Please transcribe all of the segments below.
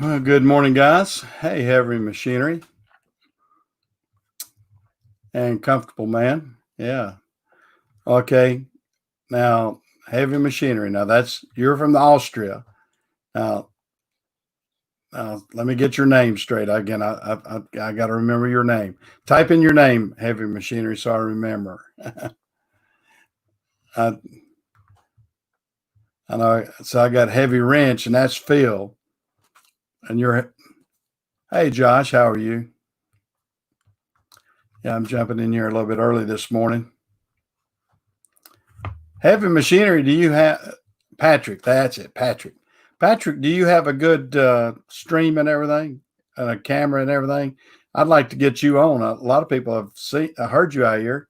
Well, good morning, guys. Hey, heavy machinery and comfortable man. Yeah. Okay. Now, heavy machinery. Now, you're from the Austria. Now, let me get your name straight. Again, I got to remember your name. Type in your name, heavy machinery, so I remember. I, I know. So I got heavy wrench, and that's Phil. And hey, Josh, how are you? Yeah, I'm jumping in here a little bit early this morning. Heavy machinery, do you have Patrick? That's it, Patrick. Patrick, do you have a good stream and everything, and a camera and everything? I'd like to get you on. A lot of people have heard you out here.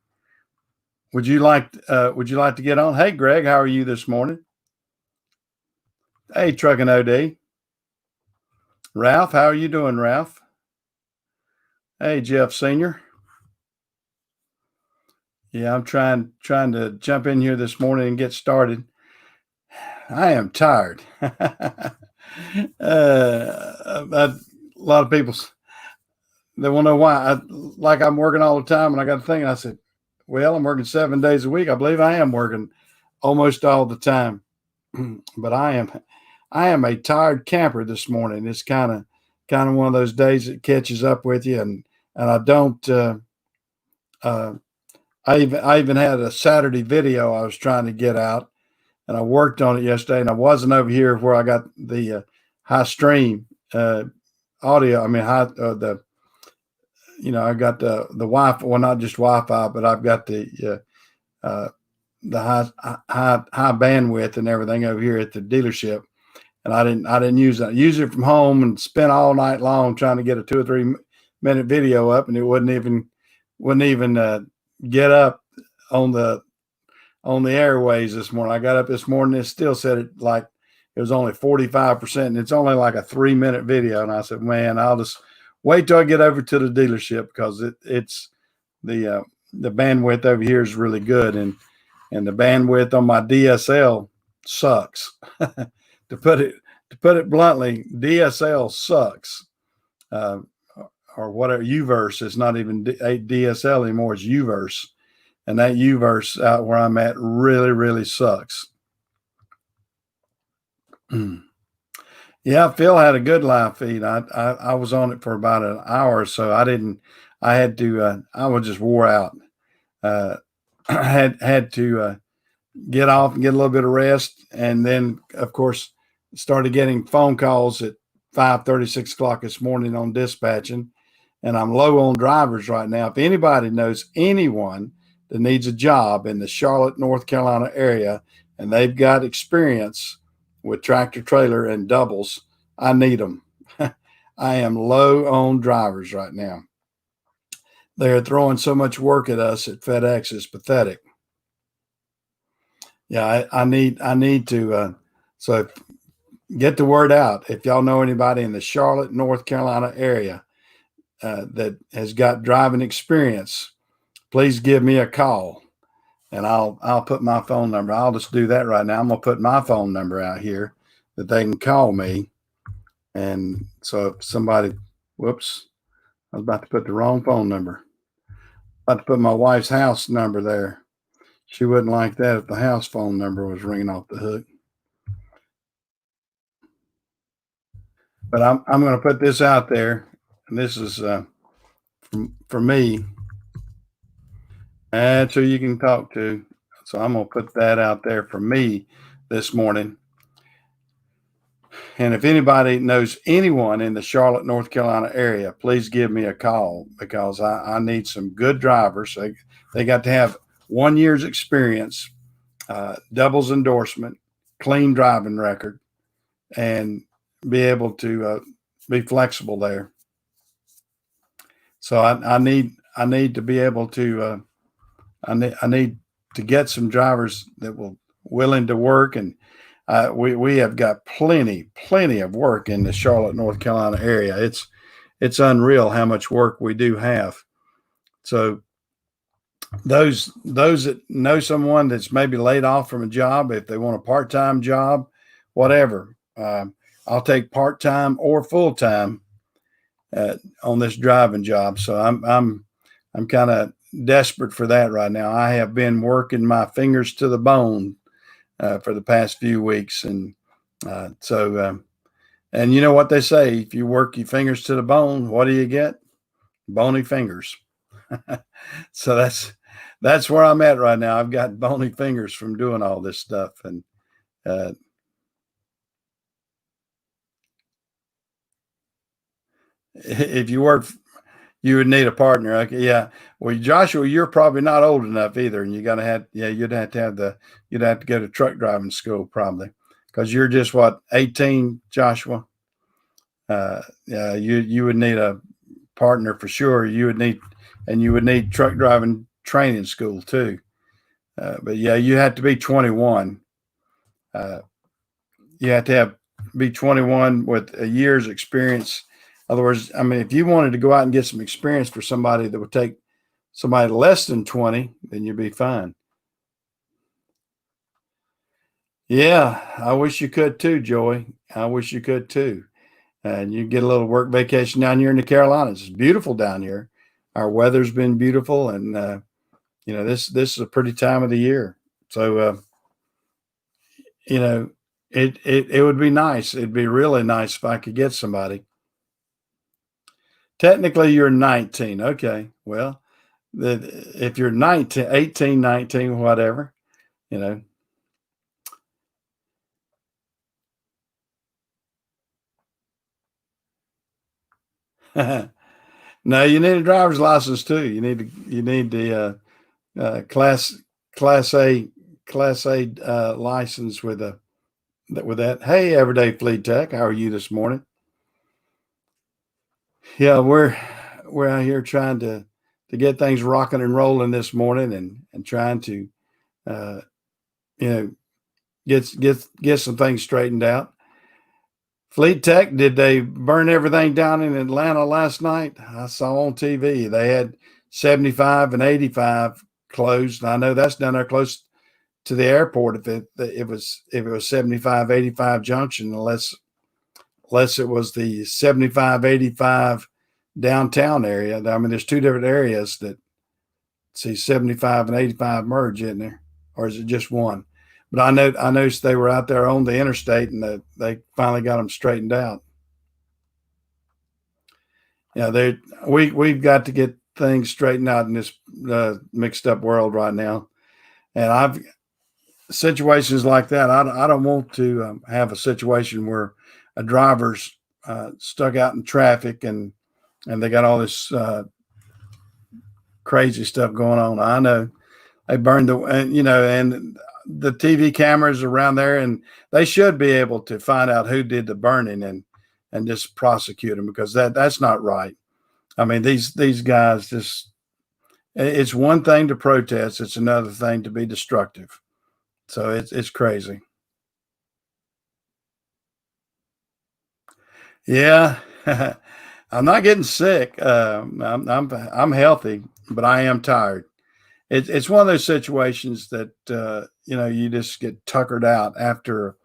Would you like to get on? Hey, Greg, how are you this morning? Hey, Trucking OD. Ralph, how are you doing, Ralph? Hey, Jeff Senior. Yeah, I'm trying to jump in here this morning and get started. I am tired. A lot of people they want to know why. I'm working all the time, and I got to think. I said, "Well, I'm working 7 days a week. I believe I am working almost all the time, but I am a tired camper this morning. It's kind of one of those days that catches up with you, and I don't. Uh, I even had a Saturday video I was trying to get out, and I worked on it yesterday, and I wasn't over here where I got the high stream audio. I mean, the I got the Wi-Fi. Well, not just Wi-Fi, but I've got the high bandwidth and everything over here at the dealership. And I didn't use that. Use it from home and spent all night long trying to get a 2 or 3 minute video up, and it wouldn't even get up on the airways this morning. I got up this morning. It still said it like it was only 45%, and it's only like a 3 minute video. And I said, man, I'll just wait till I get over to the dealership because it's the bandwidth over here is really good, and the bandwidth on my DSL sucks. to put it bluntly, DSL sucks. Uh, or whatever, Uverse is not even DSL anymore. It's Uverse, and that Uverse out where I'm at really, really sucks. Yeah, Phil had a good live feed. I was on it for about an hour or so. I had to. I was just wore out. Uh, had to get off and get a little bit of rest, and then of course started getting phone calls at 5:30, 6 o'clock this morning on dispatching, and I'm low on drivers right now. If anybody knows anyone that needs a job in the Charlotte, North Carolina area, and they've got experience with tractor trailer and doubles, I need them. I am low on drivers right now. They're throwing so much work at us at FedEx. It's pathetic. Yeah, I need to. So get the word out. If y'all know anybody in the Charlotte, North Carolina area that has got driving experience, please give me a call, and I'll put my phone number. I'll just do that right now. I'm gonna put my phone number out here that they can call me. And so if somebody, whoops, I was about to put the wrong phone number. About to put my wife's house number there. She wouldn't like that if the house phone number was ringing off the hook. But I'm going to put this out there, and this is for me. That's who you can talk to. So I'm going to put that out there for me this morning. And if anybody knows anyone in the Charlotte, North Carolina area, please give me a call because I need some good drivers. They got to have 1 year's experience, doubles endorsement, clean driving record, and be able to be flexible there. So I need to be able to I need to get some drivers that will willing to work, and we have got plenty of work in the Charlotte, North Carolina area. It's unreal how much work we do have. So those that know someone that's maybe laid off from a job, if they want a part-time job, whatever, I'll take part-time or full-time on this driving job. So I'm kind of desperate for that right now. I have been working my fingers to the bone for the past few weeks, and and you know what they say: if you work your fingers to the bone, what do you get? Bony fingers. So that's where I'm at right now. I've got bony fingers from doing all this stuff, and uh, if you work, you would need a partner. Okay, yeah. Well, Joshua, you're probably not old enough either, and you'd have to have you'd have to go to truck driving school probably, because you're just what, 18, Joshua. Yeah, you would need a partner for sure. You would need truck driving training school too. But yeah, you have to be 21. Uh, you have to be 21 with a year's experience. In other words, I mean, if you wanted to go out and get some experience for somebody that would take somebody less than 20, then you'd be fine. Yeah, I wish you could too, Joey. I wish you could too. And you get a little work vacation down here in the Carolinas. It's beautiful down here. Our weather's been beautiful, and this is a pretty time of the year. So you know, it would be nice. It'd be really nice if I could get somebody. Technically, you're 19. Okay, well, if you're 19, 18, 19, whatever, you know. No, you need a driver's license too. You need the class A license with that. Hey, Everyday Fleet Tech, how are you this morning? Yeah, we're out here trying to get things rocking and rolling this morning, and trying to uh, you know get some things straightened out. Fleet Tech, did they burn everything down in Atlanta last night? I saw on TV they had 75 and 85 closed. I know that's down there close to the airport. If it was 75 85 junction, unless it was the 75 85 downtown area. I mean, there's two different areas that see 75 and 85 merge in there, or is it just one? But I noticed they were out there on the interstate, and they finally got them straightened out. Yeah, we've got to get things straightened out in this mixed up world right now, and I've situations like that. I don't want to have a situation where a driver's stuck out in traffic, and they got all this crazy stuff going on. I know they burned and the TV cameras around there, and they should be able to find out who did the burning, and just prosecute them, because that's not right. I mean, these guys just, it's one thing to protest, it's another thing to be destructive. So it's crazy. Yeah. I'm not getting sick. I'm healthy, but I am tired. It's one of those situations that you just get tuckered out after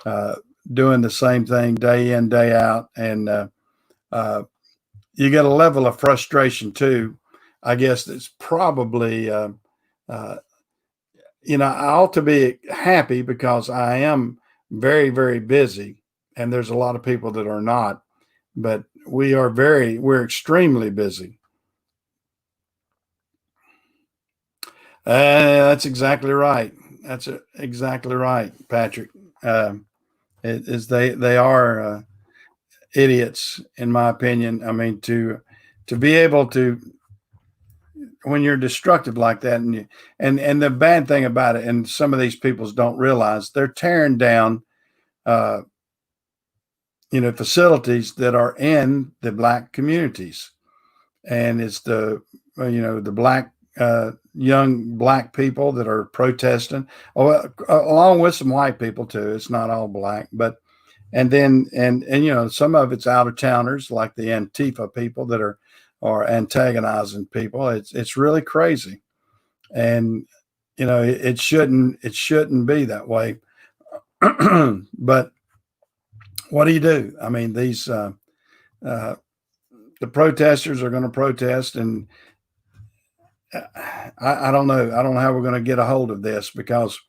uh, doing the same thing day in, day out, and uh, you get a level of frustration too. I guess that's probably uh, I ought to be happy because I am very, very busy, and there's a lot of people that are not, but we're extremely busy. That's exactly right. That's exactly right, Patrick. Um, it is they are idiots, in my opinion. I mean, to be able to, when you're destructive like that, and the bad thing about it, and some of these peoples don't realize, they're tearing down uh, facilities that are in the black communities, and it's the black young black people that are protesting, along with some white people too. It's not all black, but and then some of it's out of towners like the Antifa people that are antagonizing people. It's really crazy, and it shouldn't be that way. But what do you do? I mean, these uh, the protesters are going to protest, and I don't know. I don't know how we're going to get a hold of this because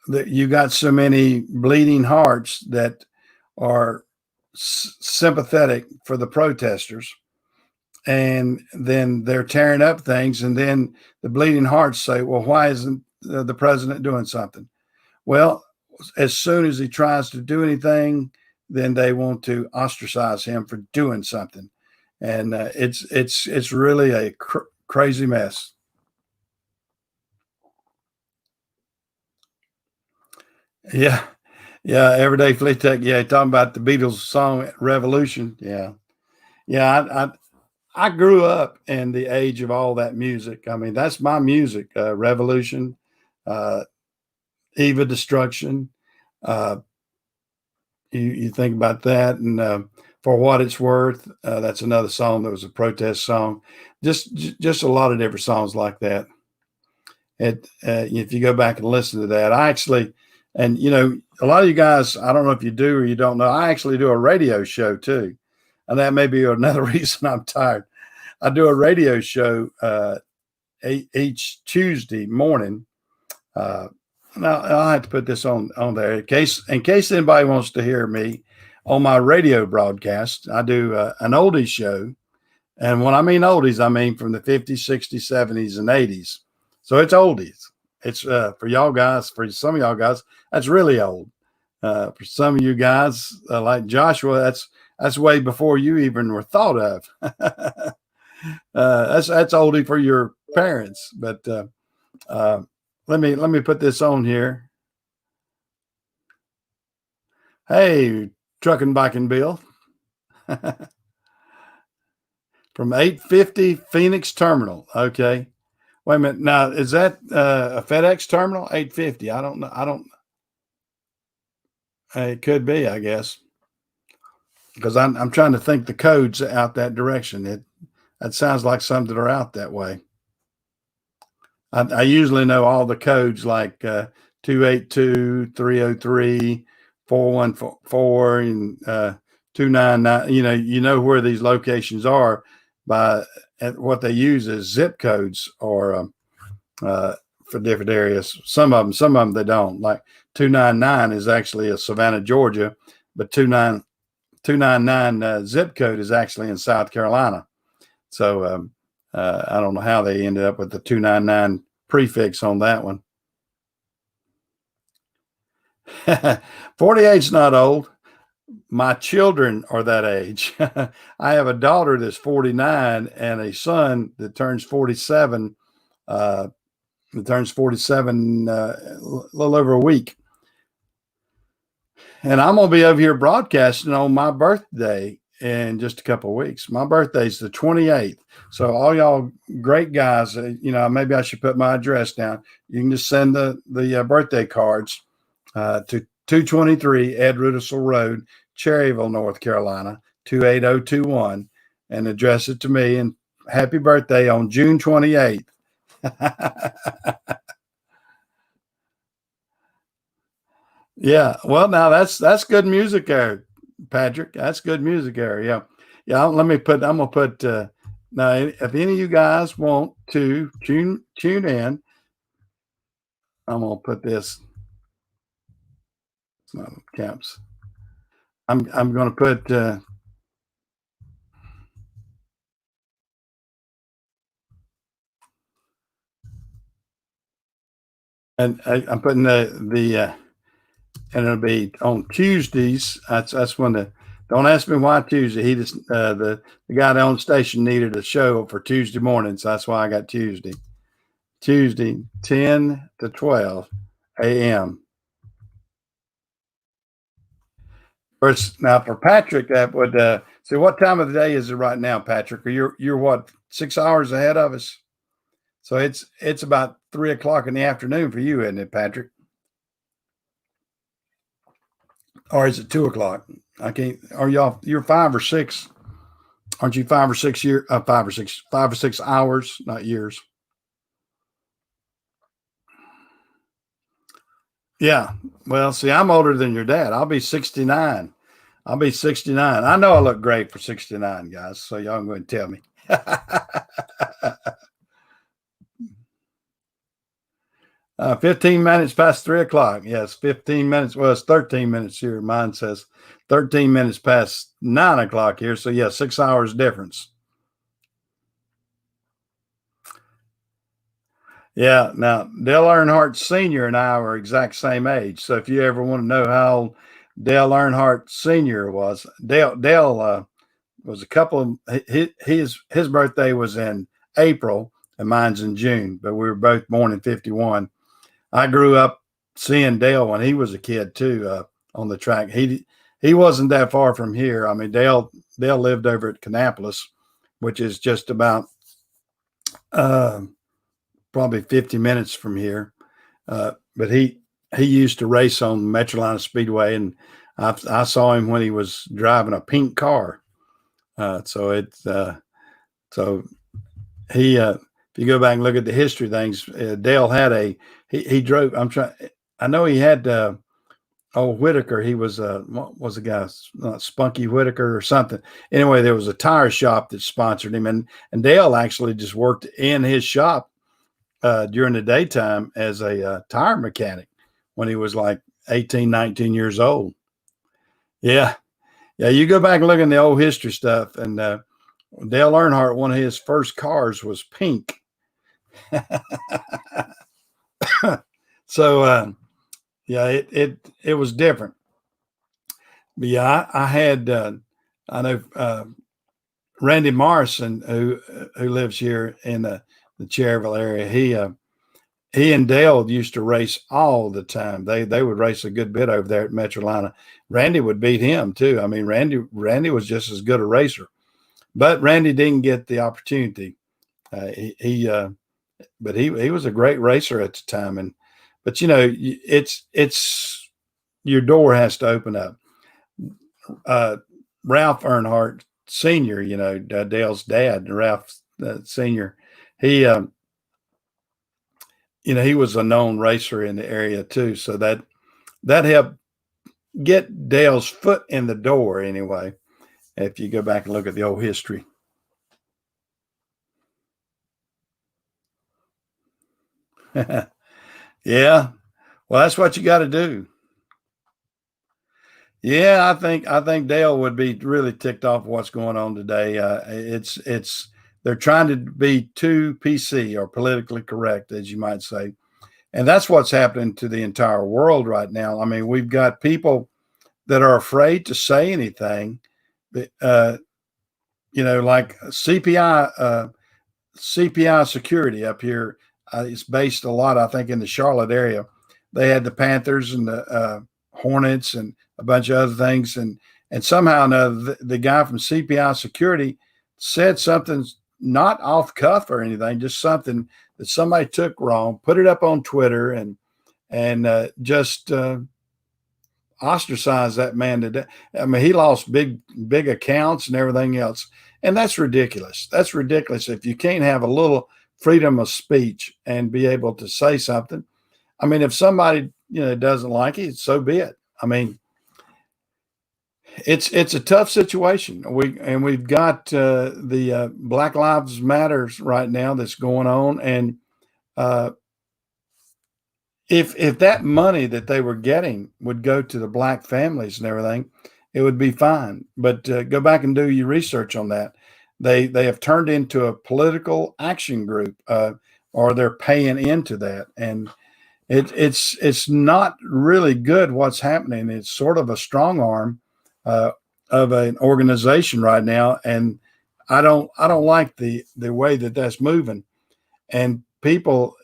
you got so many bleeding hearts that are sympathetic for the protesters, and then they're tearing up things, and then the bleeding hearts say, well, why isn't the president doing something? Well, as soon as he tries to do anything, then they want to ostracize him for doing something, and it's really a crazy mess. Yeah, yeah. Everyday Flea Tech. Yeah, talking about the Beatles song "Revolution." Yeah, yeah. I grew up in the age of all that music. I mean, that's my music. Revolution, uh, Eva Destruction. Uh, you think about that, and for what it's worth, that's another song that was a protest song. Just a lot of different songs like that. If you go back and listen to that, I actually, and a lot of you guys, I don't know if you do or you don't know, I actually do a radio show too, and that may be another reason I'm tired. I do a radio show each Tuesday morning. Uh, Now I'll have to put this on there in case anybody wants to hear me on my radio broadcast. I do an oldies show, and when I mean oldies, I mean from the 50s, 60s, 70s, and 80s. So it's oldies. It's for y'all guys. For some of y'all guys, that's really old. For some of you guys, like Joshua, that's way before you even were thought of. That's oldie for your parents. But uh, let me put this on here. Hey, trucking, biking Bill from 850 Phoenix Terminal. Okay, wait a minute. Now, is that a FedEx terminal? 850. I don't know. I don't. It could be, I guess, because I'm trying to think the codes out that direction. That sounds like some that are out that way. I usually know all the codes like 282, 303, 414, and 299. You know where these locations are by what they use as zip codes or for different areas. Some of them they don't. Like 299 is actually a Savannah, Georgia, but 299 zip code is actually in South Carolina. So I don't know how they ended up with the 299 prefix on that one. 48's not old. My children are that age. I have a daughter that's 49 and a son that turns 47. That turns 47 a little over a week. And I'm going to be over here broadcasting on my birthday in just a couple of weeks. My birthday's the 28th. So all y'all great guys, maybe I should put my address down. You can just send the birthday cards to 223 Ed Rudisell Road, Cherryville, North Carolina, 28021, and address it to me. And happy birthday on June 28th. Yeah, well, now that's good music there, Patrick. That's good music there. Yeah, yeah. I'm gonna put. Now, if any of you guys want to tune in, I'm gonna put this. It's not caps. I'm gonna put. And I'm putting and it'll be on Tuesdays. That's when the. Don't ask me why Tuesday. He just the guy that owned the station needed a show for Tuesday morning, so that's why I got Tuesday. Tuesday, 10 to 12 a.m. First, now for Patrick, that would see what time of the day is it right now, Patrick? Or you're what 6 hours ahead of us? So it's about 3 o'clock in the afternoon for you, isn't it, Patrick? Or is it 2 o'clock? I can't. Are y'all? You're 5 or 6, aren't you? 5 or 6 year, 5 or 6 hours, not years. Yeah. Well, see, I'm older than your dad. I'll be 69 I'll be 69. I know I look great for 69, guys. So y'all can go and tell me. 15 minutes past 3 o'clock. Yes, 15 minutes. Well, it's 13 minutes here. Mine says 13 minutes past 9 o'clock here. So, yeah, 6 hours difference. Yeah. Now, Dale Earnhardt Sr. and I were exact same age. So, if you ever want to know how old Dale Earnhardt Sr. was, Dale was a couple of his birthday was in April and mine's in June, but we were both born in 51. I grew up seeing Dale when he was a kid too, on the track. He wasn't that far from here. I mean, Dale lived over at Kannapolis, which is just about probably 50 minutes from here. But he used to race on Metrolina Speedway, and I saw him when he was driving a pink car. So he if you go back and look at the history things, Dale had he drove. I know he had Whitaker. He was what was the guy? Spunky Whitaker or something. Anyway, there was a tire shop that sponsored him, and Dale actually just worked in his shop during the daytime as a tire mechanic when he was like 18, 19 years old. Yeah. Yeah, you go back and look in the old history stuff, and Dale Earnhardt, one of his first cars was pink. So, yeah, it was different. But yeah, I had I know Randy Morrison who lives here in the Cherryville area. He and Dale used to race all the time. They would race a good bit over there at Metrolina. Randy would beat him too. I mean, Randy was just as good a racer, but Randy didn't get the opportunity. But he was a great racer at the time. But you know, it's your door has to open up. Ralph Earnhardt Sr., you know, Dale's dad, Ralph Sr., he you know, he was a known racer in the area too. So that helped get Dale's foot in the door anyway, if you go back and look at the old history. Yeah. Well, that's what you got to do. Yeah, I think Dale would be really ticked off what's going on today. It's they're trying to be too PC or politically correct, as you might say. And that's what's happening to the entire world right now. I mean, we've got people that are afraid to say anything. You know, like CPI security up here. It's based a lot, I think, in the Charlotte area. They had the Panthers and the Hornets and a bunch of other things, and somehow or another, the guy from CPI security said something not off cuff or anything, just something that somebody took wrong, put it up on Twitter, and just ostracized that man today. I mean, he lost big accounts and everything else, and that's ridiculous. That's ridiculous if you can't have a little freedom of speech and be able to say something. I mean, if somebody doesn't like it, so be it. I mean, it's a tough situation. We've got the Black Lives Matters right now that's going on, and if that money that they were getting would go to the black families and everything, it would be fine. But go back and do your research on that. They have turned into a political action group, or they're paying into that, and it's not really good what's happening. It's sort of a strong arm of an organization right now, and I don't like the way that that's moving, and people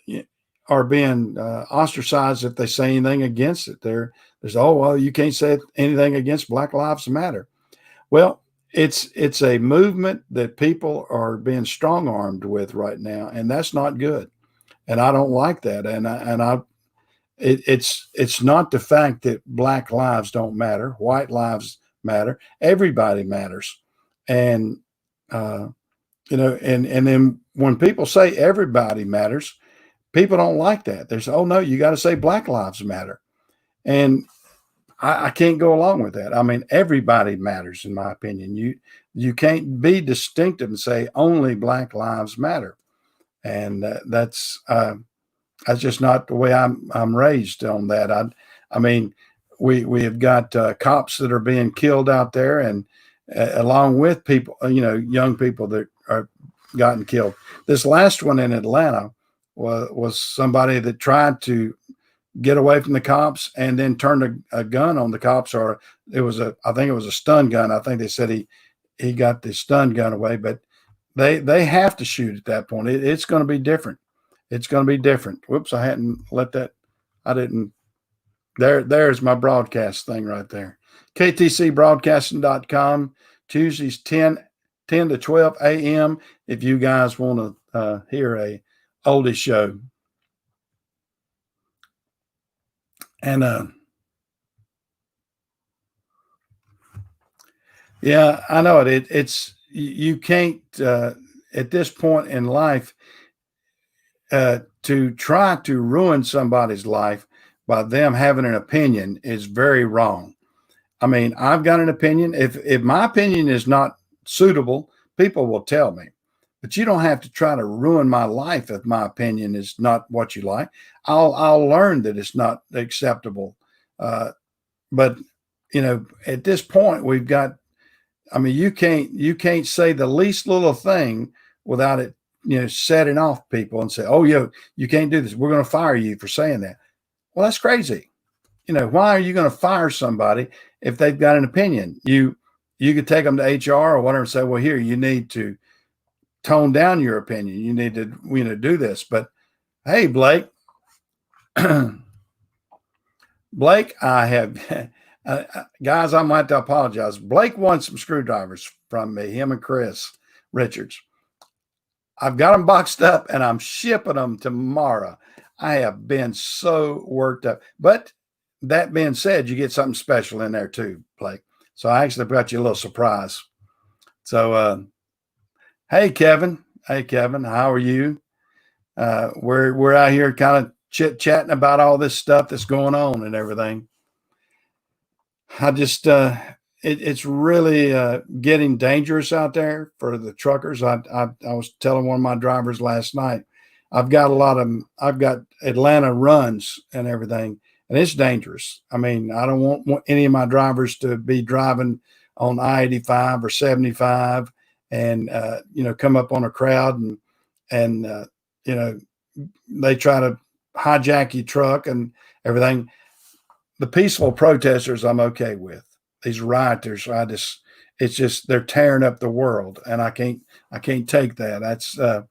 are being ostracized if they say anything against it. There's well, you can't say anything against Black Lives Matter. Well, it's a movement that people are being strong armed with right now, and that's not good. And I don't like that. It's not the fact that black lives don't matter, white lives matter, everybody matters, and and then when people say everybody matters, people don't like that. They say, "Oh no, you got to say Black Lives Matter," and I can't go along with that. I mean, everybody matters, in my opinion. You can't be distinctive and say only Black lives matter, and that's just not the way I'm raised on that. I mean, we have got cops that are being killed out there, and along with people, young people that are gotten killed. This last one in Atlanta was somebody that tried to get away from the cops and then turned a gun on the cops, or I think it was a stun gun. I think they said he got the stun gun away, but they have to shoot at that point. It's going to be different. It's going to be different. Whoops, I hadn't let that. I didn't. There's my broadcast thing right there. KTCBroadcasting.com, Tuesdays 10 to 12 a.m. if you guys want to hear a oldie show. And yeah, I know it. It's you can't at this point in life to try to ruin somebody's life by them having an opinion is very wrong. I mean, I've got an opinion. If my opinion is not suitable, people will tell me. But you don't have to try to ruin my life if my opinion is not what you like. I'll learn that it's not acceptable. But at this point, we've got. I mean, you can't say the least little thing without it, setting off people and say, "Oh, you can't do this. We're going to fire you for saying that." Well, that's crazy. Why are you going to fire somebody if they've got an opinion? You could take them to HR or whatever and say, "Well, here, you need to tone down your opinion. You need to, do this." But hey, Blake, Blake, I have guys, I might have to apologize. Blake won some screwdrivers from me, him and Chris Richards. I've got them boxed up and I'm shipping them tomorrow. I have been so worked up. But that being said, you get something special in there too, Blake. So I actually got you a little surprise. So, hey, Kevin. Hey, Kevin, how are you? We're out here kind of chit-chatting about all this stuff that's going on and everything. I just it's really getting dangerous out there for the truckers. I was telling one of my drivers last night, I've got Atlanta runs and everything, and it's dangerous. I mean, I don't want any of my drivers to be driving on I-85 or 75 and come up on a crowd and they try to hijack your truck and everything. The peaceful protesters I'm okay with. These rioters, it's just they're tearing up the world, and I can't take that. That's they're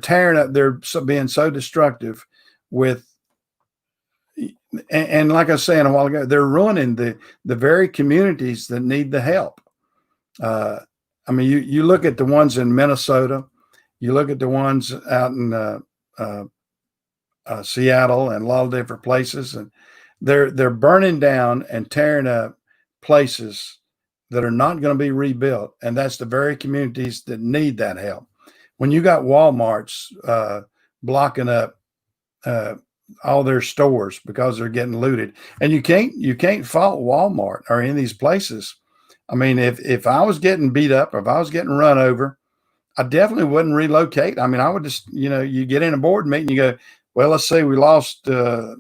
tearing up. They're being so destructive with, and like I was saying a while ago, they're ruining the very communities that need the help. I mean, you look at the ones in Minnesota, you look at the ones out in Seattle and a lot of different places, and they're burning down and tearing up places that are not going to be rebuilt, and that's the very communities that need that help. When you got Walmarts blocking up all their stores because they're getting looted, and you can't fault Walmart or any of these places. I mean, if I was getting beat up, or if I was getting run over, I definitely wouldn't relocate. I mean, I would just, you get in a board meeting, you go, well, let's say we lost $3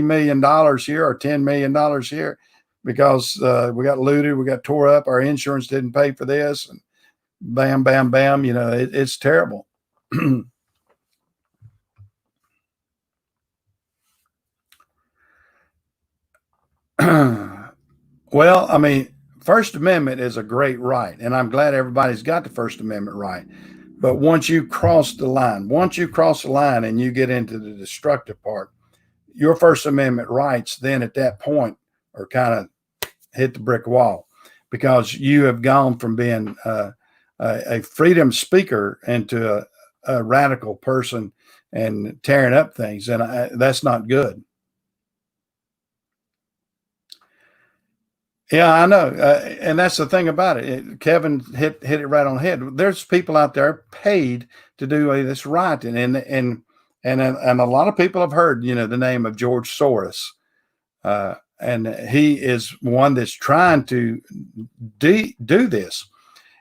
million here or $10 million here because we got looted, we got tore up, our insurance didn't pay for this, and bam, bam, bam. It's terrible. Well, I mean, First Amendment is a great right, and I'm glad everybody's got the First Amendment right. But once you cross the line and you get into the destructive part, your First Amendment rights then at that point are kind of hit the brick wall, because you have gone from being a freedom speaker into a radical person and tearing up things, and that's not good. Yeah, I know, and that's the thing about it. Kevin hit it right on the head. There's people out there paid to do this rioting, and a lot of people have heard, the name of George Soros, and he is one that's trying to do this.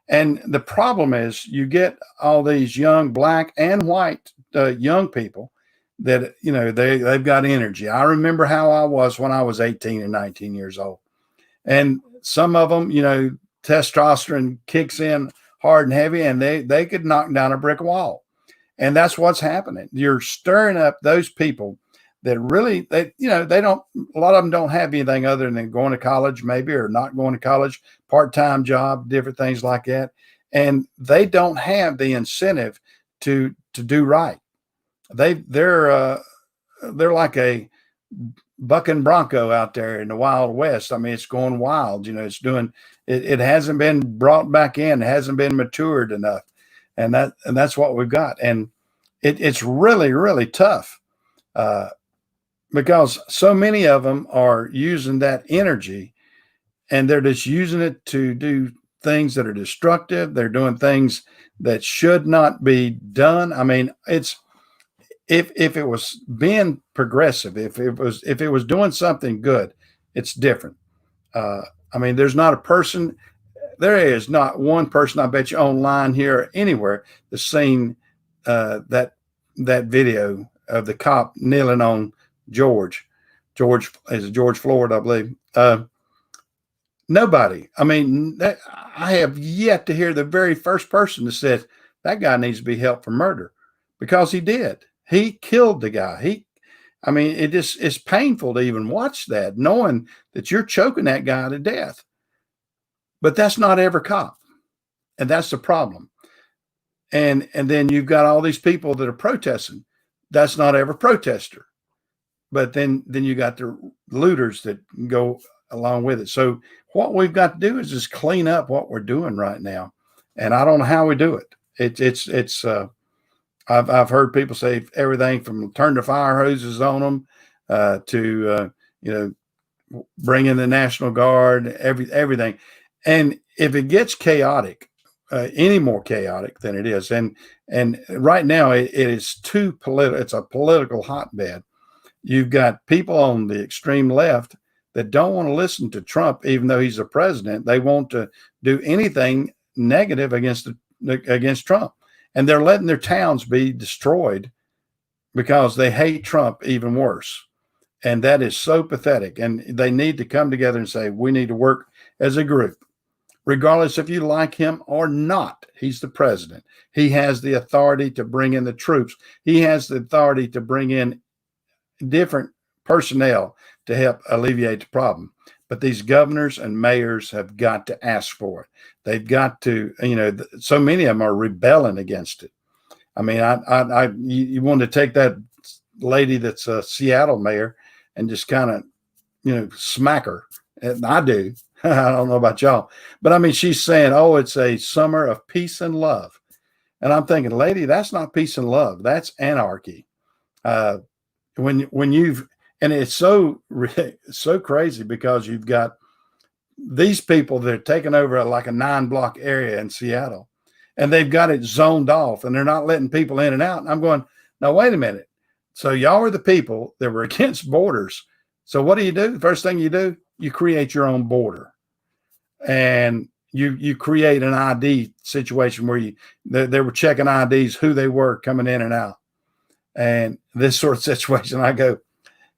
And the problem is, you get all these young black and white young people that, they've got energy. I remember how I was when I was 18 and 19 years old. And some of them, testosterone kicks in hard and heavy, and they could knock down a brick wall. And that's what's happening. You're stirring up those people that really, they don't, a lot of them don't have anything other than going to college maybe, or not going to college, part-time job, different things like that. And they don't have the incentive to do right. They're like a bucking bronco out there in the Wild West. I mean, it's going wild. It hasn't been brought back in. It hasn't been matured enough, and that's what we've got. And it's really, really tough because so many of them are using that energy, and they're just using it to do things that are destructive. They're doing things that should not be done. I mean, if it was being progressive, if it was doing something good, it's different. I mean, there is not one person, I bet you, online here or anywhere that's seen that video of the cop kneeling on George Floyd, I believe. Nobody. I mean, I have yet to hear the very first person that said that guy needs to be held for murder, because he did. He killed the guy. It's painful to even watch that, knowing that you're choking that guy to death. But that's not every cop. And that's the problem. And then you've got all these people that are protesting. That's not every protester. But then you got the looters that go along with it. So what we've got to do is just clean up what we're doing right now. And I don't know how we do it. I've heard people say everything from turn the fire hoses on them to bring in the National Guard, everything. And if it gets chaotic, any more chaotic than it is, and right now it is too political. It's a political hotbed. You've got people on the extreme left that don't want to listen to Trump, even though he's a president. They want to do anything negative against Trump. And they're letting their towns be destroyed because they hate Trump even worse. And that is so pathetic. And they need to come together and say, we need to work as a group, regardless if you like him or not. He's the president. He has the authority to bring in the troops. He has the authority to bring in different personnel to help alleviate the problem. But these governors and mayors have got to ask for it. They've got to, so many of them are rebelling against it. I mean, you want to take that lady that's a Seattle mayor and just kind of, smack her. And I do. I don't know about y'all. But I mean, she's saying, oh, it's a summer of peace and love. And I'm thinking, lady, that's not peace and love. That's anarchy. And it's so crazy because you've got these people that are taking over like a 9-block area in Seattle, and they've got it zoned off, and they're not letting people in and out. And I'm going, now, wait a minute. So y'all are the people that were against borders. So what do? The first thing you do, you create your own border, and you create an ID situation where they were checking IDs, who they were coming in and out, and this sort of situation. I go,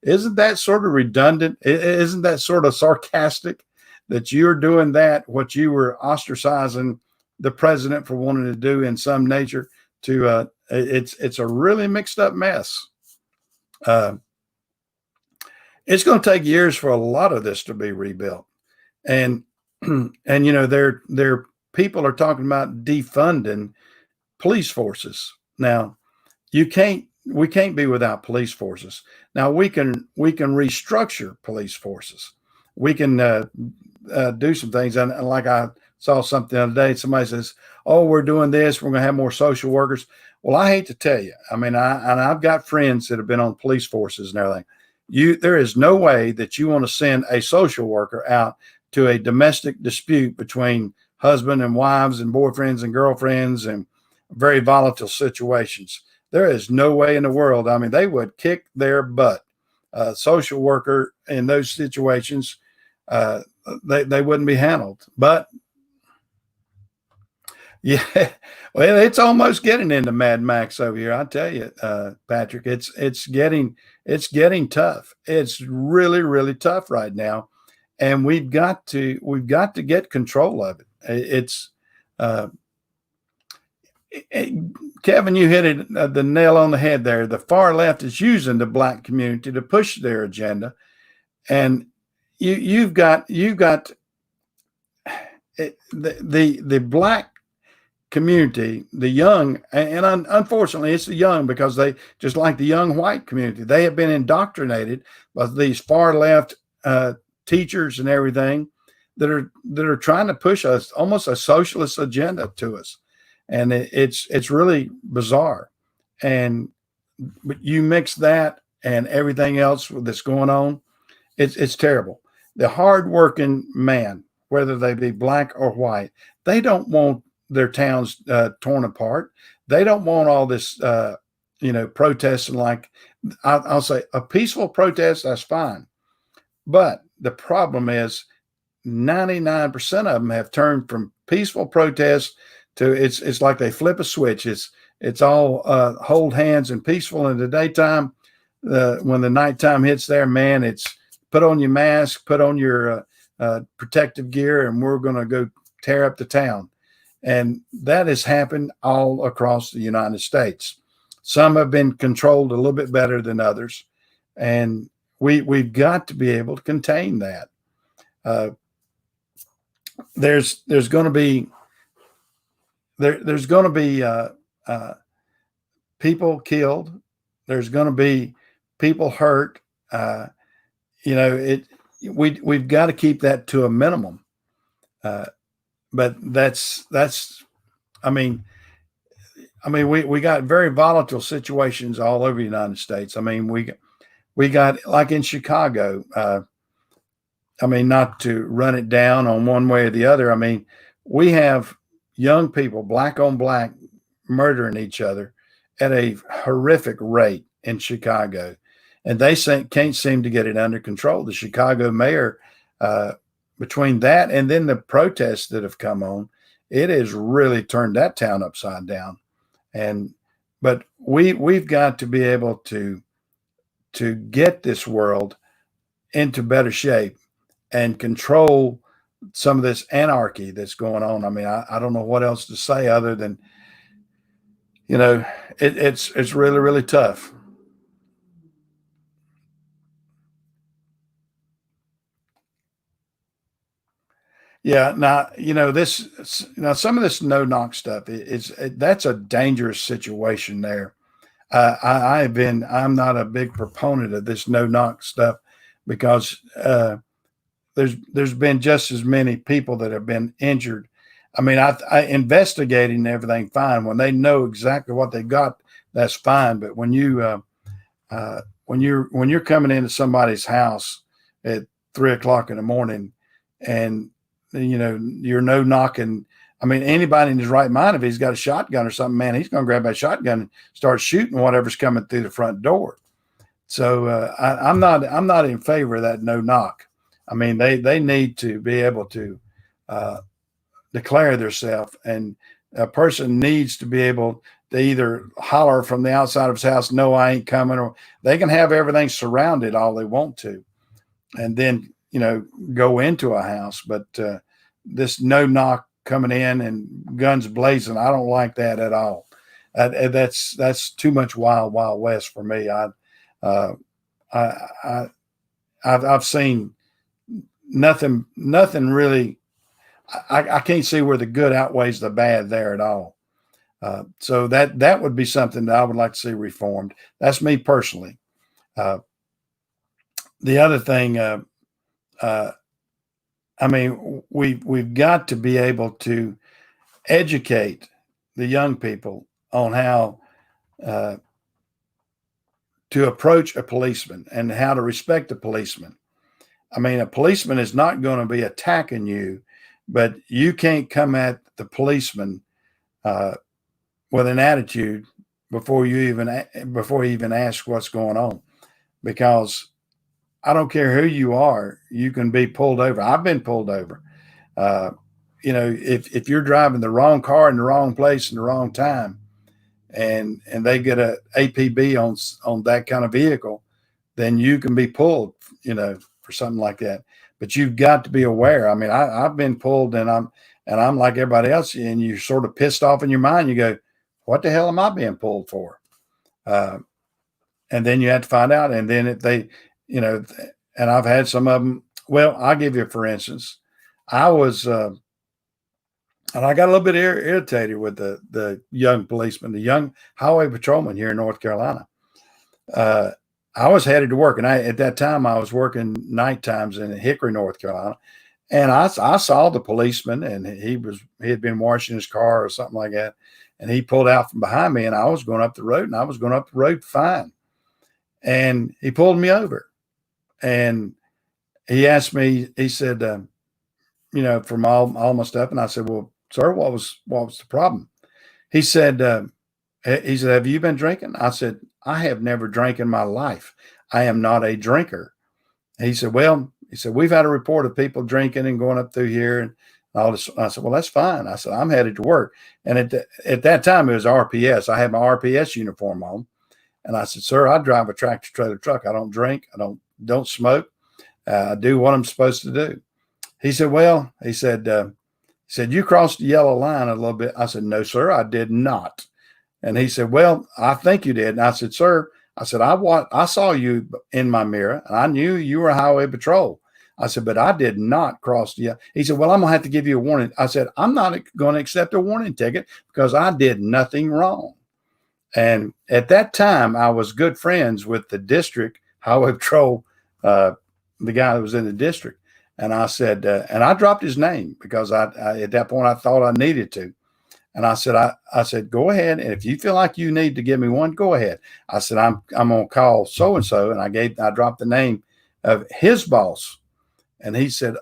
isn't that sort of redundant? Isn't that sort of sarcastic that you're doing that, what you were ostracizing the president for wanting to do in some nature? It's a really mixed up mess. It's going to take years for a lot of this to be rebuilt. And their people are talking about defunding police forces. Now, we can't be without police forces. Now we can restructure police forces. We can do some things. And like I saw something the other day, somebody says, oh, we're doing this, we're going to have more social workers. Well, I hate to tell you, I mean, I've got friends that have been on police forces and everything. There is no way that you want to send a social worker out to a domestic dispute between husband and wives and boyfriends and girlfriends and very volatile situations. There is no way in the world. I mean, they would kick their butt social worker in those situations, they wouldn't be handled. But yeah, well, it's almost getting into Mad Max over here. I tell you, Patrick, it's getting tough. It's really really tough right now, and we've got to get control of it. It's uh, Kevin, you hit it, the nail on the head there. The far left is using the black community to push their agenda, and you've got the black community, the young, and unfortunately, it's the young because they just like the young white community. They have been indoctrinated by these far left teachers and everything that are trying to push us almost a socialist agenda to us, and it's really bizarre. And but you mix that and everything else that's going on, it's terrible. The hardworking man, whether they be black or white, they don't want their towns torn apart. They don't want all this, protesting. Like I'll say, a peaceful protest, that's fine. But the problem is 99% of them have turned from peaceful protests to it's like they flip a switch. It's all hold hands and peaceful in the daytime. When the nighttime hits there, man, it's put on your mask, put on your protective gear, and we're going to go tear up the town. And that has happened all across the United States. Some have been controlled a little bit better than others, and we've got to be able to contain that. Uh, there's going to be there's going to be people killed. There's going to be people hurt. It we've got to keep that to a minimum. But that's we got very volatile situations all over the United States. I mean, we got like in Chicago. Not to run it down on one way or the other. I mean, we have young people, black on black, murdering each other at a horrific rate in Chicago, and they can't seem to get it under control. The Chicago mayor, between that and then the protests that have come on, it has really turned that town upside down. But we've got to be able to get this world into better shape and control some of this anarchy that's going on. I mean, I don't know what else to say other than, it's really, really tough. Yeah. Now, some of this no knock stuff that's a dangerous situation there. I'm not a big proponent of this no knock stuff because, there's been just as many people that have been injured. I mean, I investigating everything fine. When they know exactly what they got, that's fine. But when you're coming into somebody's house at 3 o'clock in the morning, and you're no knocking. I mean, anybody in his right mind, if he's got a shotgun or something, man, he's going to grab that shotgun and start shooting whatever's coming through the front door. So I'm not in favor of that no knock. I mean, they need to be able to declare themselves, and a person needs to be able to either holler from the outside of his house, "No, I ain't coming," or they can have everything surrounded all they want to, and then go into a house. But this no knock coming in and guns blazing, I don't like that at all. That's too much wild west for me. Uh, I've seen nothing really. I can't see where the good outweighs the bad there at all. So that would be something that I would like to see reformed. That's me personally. Uh, the other thing, we've got to be able to educate the young people on how to approach a policeman and how to respect a policeman. I mean, a policeman is not going to be attacking you, but you can't come at the policeman with an attitude before you even ask what's going on, because I don't care who you are, you can be pulled over. I've been pulled over. Uh, if you're driving the wrong car in the wrong place in the wrong time, and they get a APB on that kind of vehicle, then you can be pulled, for something like that. But you've got to be aware. I mean, I've been pulled, and I'm like everybody else, and you're sort of pissed off in your mind. You go, "What the hell am I being pulled for?" Uh, and then you have to find out. And then if they, you know, and I've had some of them. Well, I'll give you, for instance, I was, and I got a little bit irritated with the young policeman, the young highway patrolman here in North Carolina. Uh, I was headed to work, and at that time I was working night times in Hickory, North Carolina, and I saw the policeman, and he had been washing his car or something like that, and he pulled out from behind me, and I was going up the road, and I was going up the road fine, and he pulled me over, and he asked me, he said, from all my stuff, and I said, "Well, sir, what was the problem?" He said, "Have you been drinking?" I said, "I have never drank in my life. I am not a drinker." He said, "Well," he said, "we've had a report of people drinking and going up through here and all this." I said, "Well, that's fine." I said, "I'm headed to work." And at that time, it was RPS. I had my RPS uniform on. And I said, "Sir, I drive a tractor trailer truck. I don't drink. I don't smoke. I do what I'm supposed to do." He said, "Well," he said, "You crossed the yellow line a little bit." I said, "No, sir, I did not." And he said, "Well, I think you did." And I said, "Sir," I said, I saw you in my mirror, and I knew you were highway patrol." I said, "But I did not cross the." He said, "Well, I'm gonna have to give you a warning." I said, "I'm not going to accept a warning ticket because I did nothing wrong." And at that time, I was good friends with the district highway patrol, the guy that was in the district. And I said, and I dropped his name because at that point I thought I needed to. And I said, "Go ahead, and if you feel like you need to give me one, go ahead." I said, I'm gonna call so and so, and I dropped the name of his boss, and he said,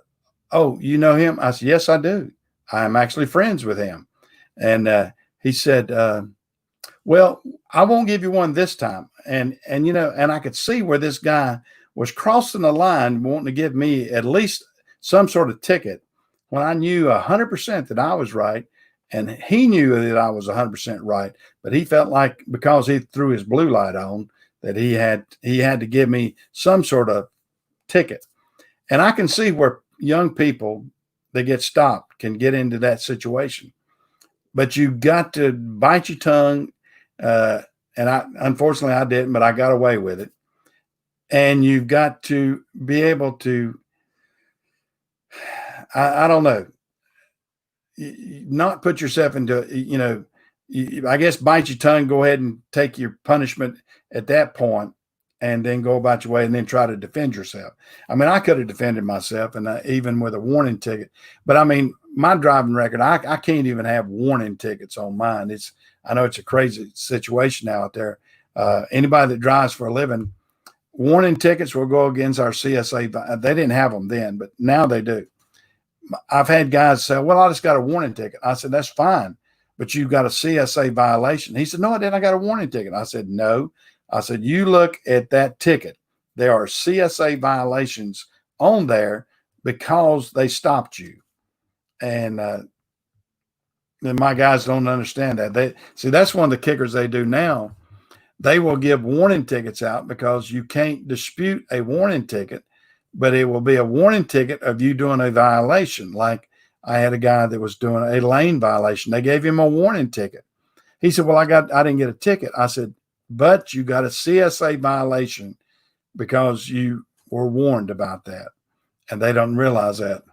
"Oh, you know him?" I said, "Yes, I do. I am actually friends with him." And he said, "Well, I won't give you one this time." And I could see where this guy was crossing the line, wanting to give me at least some sort of ticket when I knew 100% that I was right, and he knew that I was 100% right. But he felt like because he threw his blue light on, that he had to give me some sort of ticket. And I can see where young people that get stopped can get into that situation. But you got to bite your tongue. Uh, and unfortunately, I didn't, but I got away with it. And you've got to be able to, I don't know, not put yourself into, I guess bite your tongue, go ahead and take your punishment at that point, and then go about your way and then try to defend yourself. I mean, I could have defended myself, and even with a warning ticket. But I mean, my driving record, I can't even have warning tickets on mine. I know it's a crazy situation out there. Anybody that drives for a living, warning tickets will go against our CSA. They didn't have them then, but now they do. I've had guys say, "Well, I just got a warning ticket." I said, "That's fine, but you've got a CSA violation." He said, "No, I didn't. I got a warning ticket." I said, "No." I said, "You look at that ticket. There are CSA violations on there because they stopped you." And my guys don't understand that. They see that's one of the kickers they do now. They will give warning tickets out because you can't dispute a warning ticket, but it will be a warning ticket of you doing a violation. Like I had a guy that was doing a lane violation. They gave him a warning ticket. He said, "Well, I didn't get a ticket." I said, "But you got a CSA violation because you were warned about that." And they don't realize that.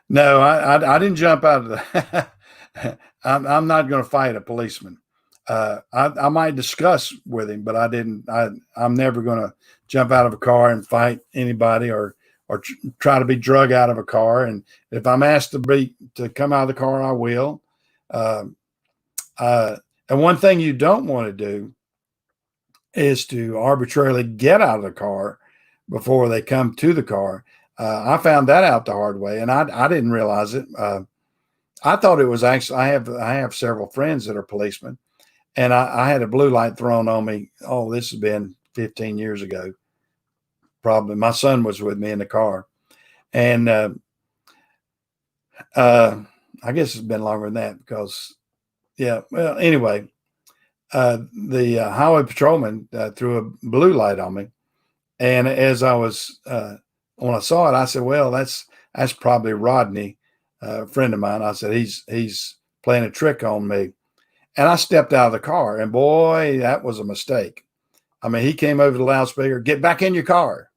No, I didn't jump out of the. I'm not going to fight a policeman. I might discuss with him, but I didn't. I'm never going to jump out of a car and fight anybody, or try to be drug out of a car. And if I'm asked to come out of the car, I will. Uh, and one thing you don't want to do is to arbitrarily get out of the car before they come to the car. I found that out the hard way, and I didn't realize it. I thought it was actually I have several friends that are policemen, and I had a blue light thrown on me. Oh, this has been 15 years ago. Probably my son was with me in the car, and I guess it's been longer than that because, yeah. Well, anyway, the highway patrolman threw a blue light on me, and as I was when I saw it, I said, "Well, that's probably Rodney, a friend of mine." I said, "He's playing a trick on me," and I stepped out of the car, and boy, that was a mistake. I mean, he came over the loudspeaker, "Get back in your car,"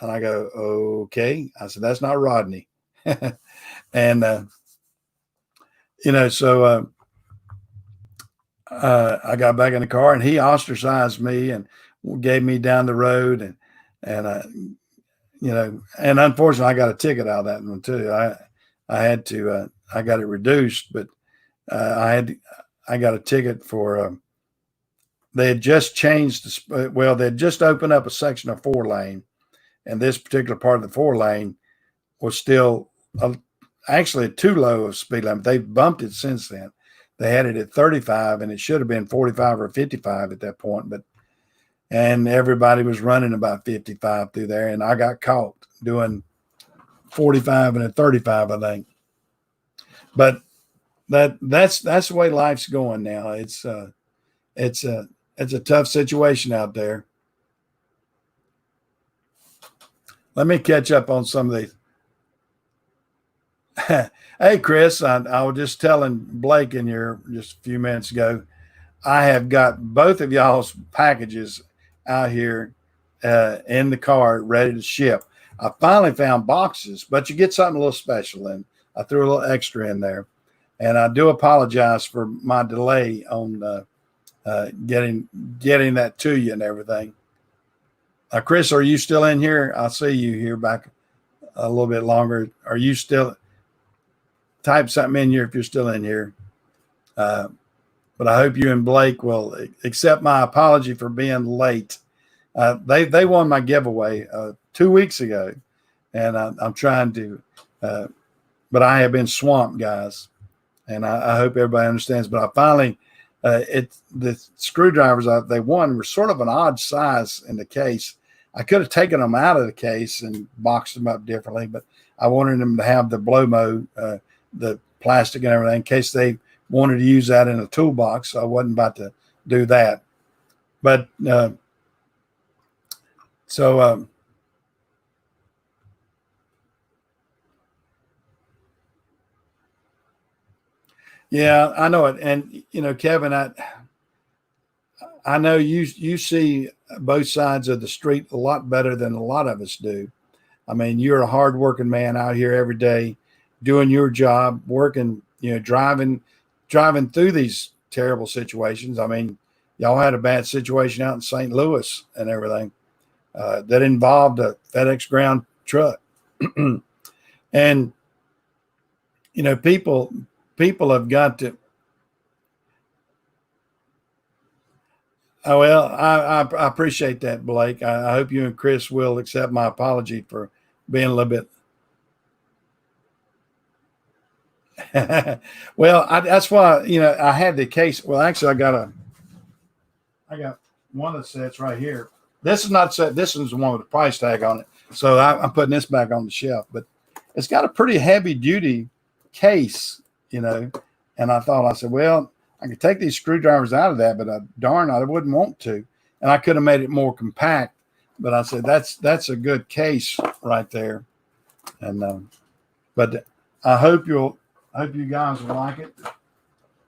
and I go, "Okay." I said, "That's not Rodney," and so. I got back in the car and he ostracized me and gave me down the road and and unfortunately I got a ticket out of that one too. I had to I got it reduced, but I got a ticket for they had just changed they had just opened up a section of 4-lane, and this particular part of the 4-lane was still actually too low of speed limit. They've bumped it since then. They had it at 35, and it should have been 45 or 55 at that point. And everybody was running about 55 through there, and I got caught doing 45 and a 35, I think. But that's the way life's going now. It's a tough situation out there. Let me catch up on some of these. Hey, Chris, I was just telling Blake in here just a few minutes ago, I have got both of y'all's packages out here in the car ready to ship. I finally found boxes, but you get something a little special, and I threw a little extra in there. And I do apologize for my delay on getting that to you and everything. Chris, are you still in here? I'll see you here back a little bit longer. Are you still? Type something in here if you're still in here. But I hope you and Blake will accept my apology for being late. They won my giveaway 2 weeks ago, and I'm trying to, but I have been swamped, guys, and I hope everybody understands. But I finally, the screwdrivers they won were sort of an odd size in the case. I could have taken them out of the case and boxed them up differently, but I wanted them to have the blow-mo, the plastic and everything, in case they wanted to use that in a toolbox. So I wasn't about to do that. But yeah, I know it. And Kevin, I know you see both sides of the street a lot better than a lot of us do. I mean, you're a hardworking man out here every day, doing your job, working, driving through these terrible situations. I mean, y'all had a bad situation out in St. Louis and everything that involved a FedEx ground truck. And, people have got to. Oh, well, I appreciate that, Blake. I hope you and Chris will accept my apology for being a little bit. Well, that's why I had the case. Well, actually, I got one that sets right here. This is not set. This is the one with the price tag on it. So I'm putting this back on the shelf. But it's got a pretty heavy duty case, And I said, well, I could take these screwdrivers out of that, but darn, I wouldn't want to. And I could have made it more compact. But I said that's a good case right there. And but I hope you guys will like it.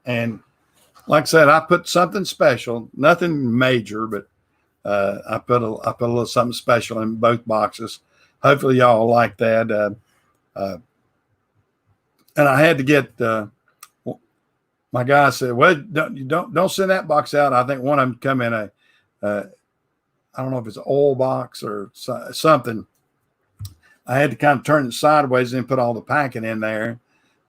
And like I said, I put something special, nothing major, but I put a little something special in both boxes. Hopefully y'all like that. And I had to get my guy said, well, don't send that box out. I think one of them come in a I don't know if it's an oil box or something. I had to kind of turn it sideways and put all the packing in there.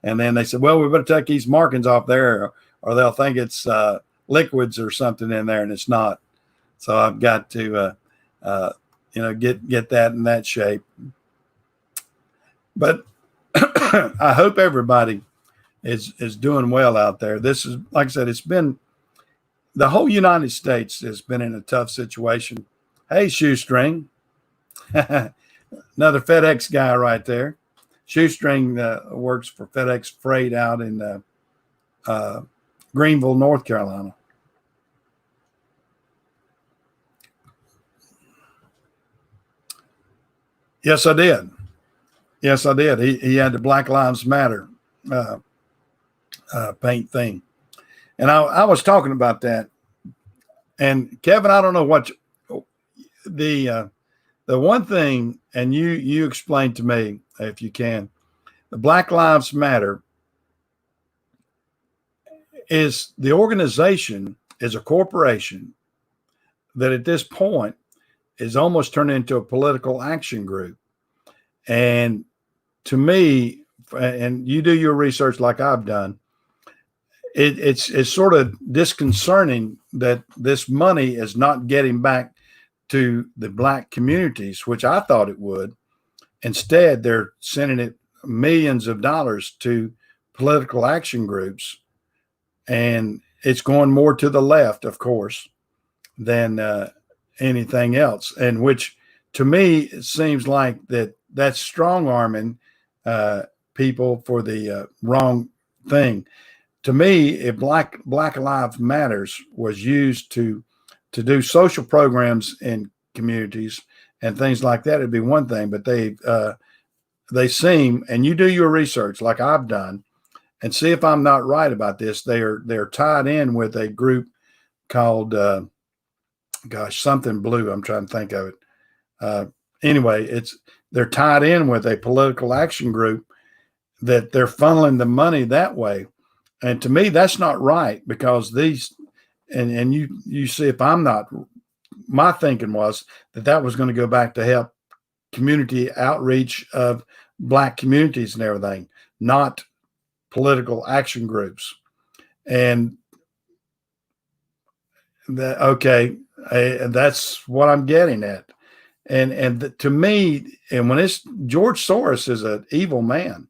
And then they said, well, we better take these markings off there or they'll think it's liquids or something in there, and it's not. So I've got to, get that in that shape. But I hope everybody is doing well out there. This is, like I said, the whole United States has been in a tough situation. Hey, Shoestring, another FedEx guy right there. Shoestring works for FedEx Freight out in Greenville, North Carolina. Yes, I did. Yes, I did. He had the Black Lives Matter uh, paint thing, and I was talking about that. And Kevin, I don't know what the one thing, and you explain to me if you can. The Black Lives Matter is the organization is a corporation that at this point is almost turned into a political action group. And to me, and you do your research like I've done, it's sort of disconcerting that this money is not getting back to the Black communities, which I thought it would. Instead, they're sending it millions of dollars to political action groups, and it's going more to the left, of course, than anything else. And which, to me, it seems like that's strong arming people for the wrong thing. To me, if Black Lives Matters was used to do social programs in communities and things like that, it'd be one thing. But they seem, and you do your research like I've done, and see if I'm not right about this. They're tied in with a group called something blue. I'm trying to think of it. Anyway, they're tied in with a political action group that they're funneling the money that way. And to me, that's not right, because these, and you see if I'm not, my thinking was that was going to go back to help community outreach of Black communities and everything, not political action groups. And that's what I'm getting at. And to me, and when it's George Soros is an evil man,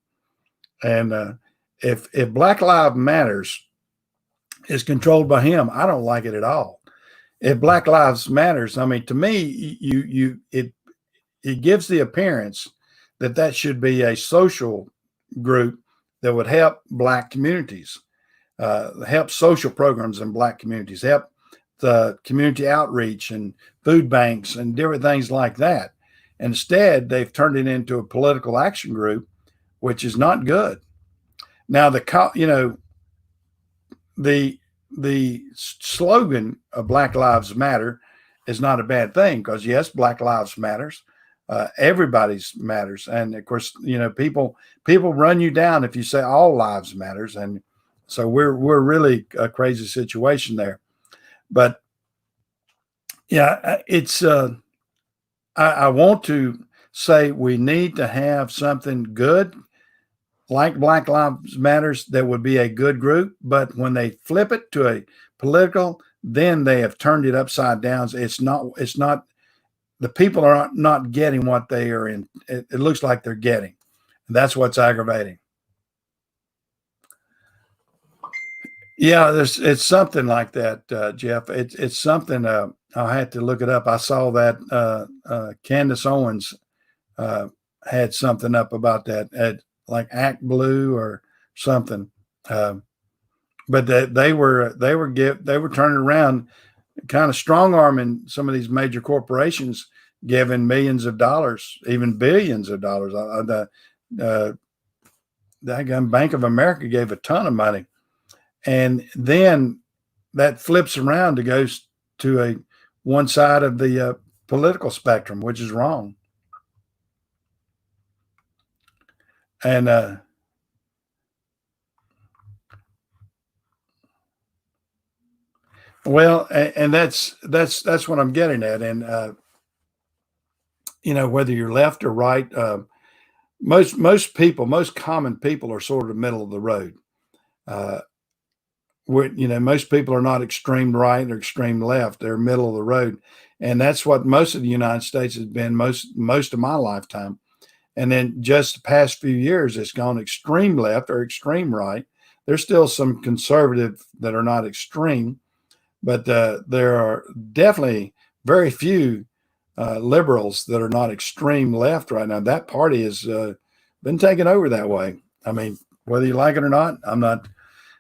and if Black Lives Matters is controlled by him, I don't like it at all. If Black Lives Matters, I mean, to me, it gives the appearance that should be a social group that would help Black communities, help social programs in Black communities, help the community outreach and food banks and different things like that. Instead, they've turned it into a political action group, which is not good. Now, the slogan of Black Lives Matter is not a bad thing, because yes, Black Lives Matters. Everybody's matters, and of course, people run you down if you say all lives matters, and so we're really a crazy situation there. But yeah, it's I want to say we need to have something good like Black Lives Matters that would be a good group, but when they flip it to a political, then they have turned it upside down. It's not. The people are not getting what they are in. It looks like they're getting. And that's what's aggravating. Yeah, it's something like that, Jeff. It's something. I'll have to look it up. I saw that Candace Owens had something up about that, at like Act Blue or something. But they were turning around, kind of strong arming some of these major corporations, giving millions of dollars, even billions of dollars. The Bank of America gave a ton of money, and then that flips around to goes to one side of the political spectrum, which is wrong. And well, and that's what I'm getting at. And whether you're left or right, most people, most common people, are sort of the middle of the road. Most people are not extreme right or extreme left; they're middle of the road, and that's what most of the United States has been most of my lifetime. And then just the past few years, it's gone extreme left or extreme right. There's still some conservative that are not extreme, but there are definitely very few liberals that are not extreme left right now. That party has been taken over that way. I mean, whether you like it or not, I'm not.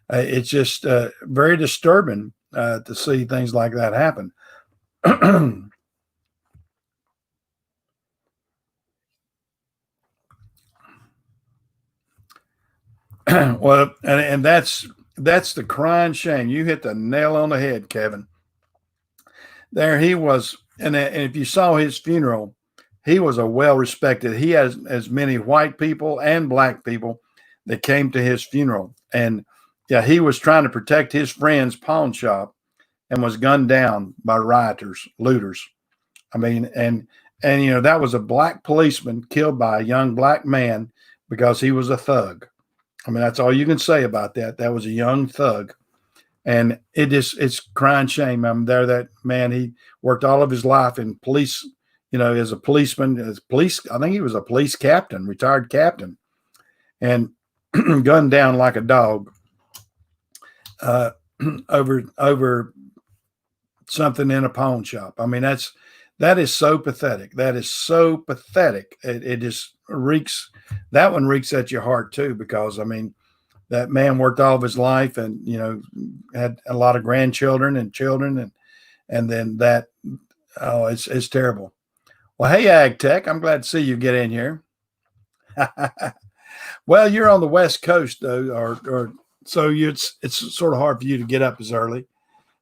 It's just very disturbing to see things like that happen. Well, and that's the crying shame. You hit the nail on the head, Kevin. There he was, and if you saw his funeral, he was a well respected. He has as many white people and black people that came to his funeral, and yeah, he was trying to protect his friend's pawn shop and was gunned down by rioters, looters. I mean, and that was a black policeman killed by a young black man because he was a thug. I mean, that's all you can say about that. That was a young thug. And it's crying shame. I'm there. That man, he worked all of his life in police, as a policeman, as police. I think he was a police captain, retired captain, and gunned down like a dog uh, over something in a pawn shop. I mean, that is so pathetic. That is so pathetic. It just reeks. That one reeks at your heart too, because I mean, that man worked all of his life, and had a lot of grandchildren and children, and then that. Oh, it's terrible. Well, hey, Ag Tech, I'm glad to see you get in here. Well, you're on the West Coast though, or so it's sort of hard for you to get up as early.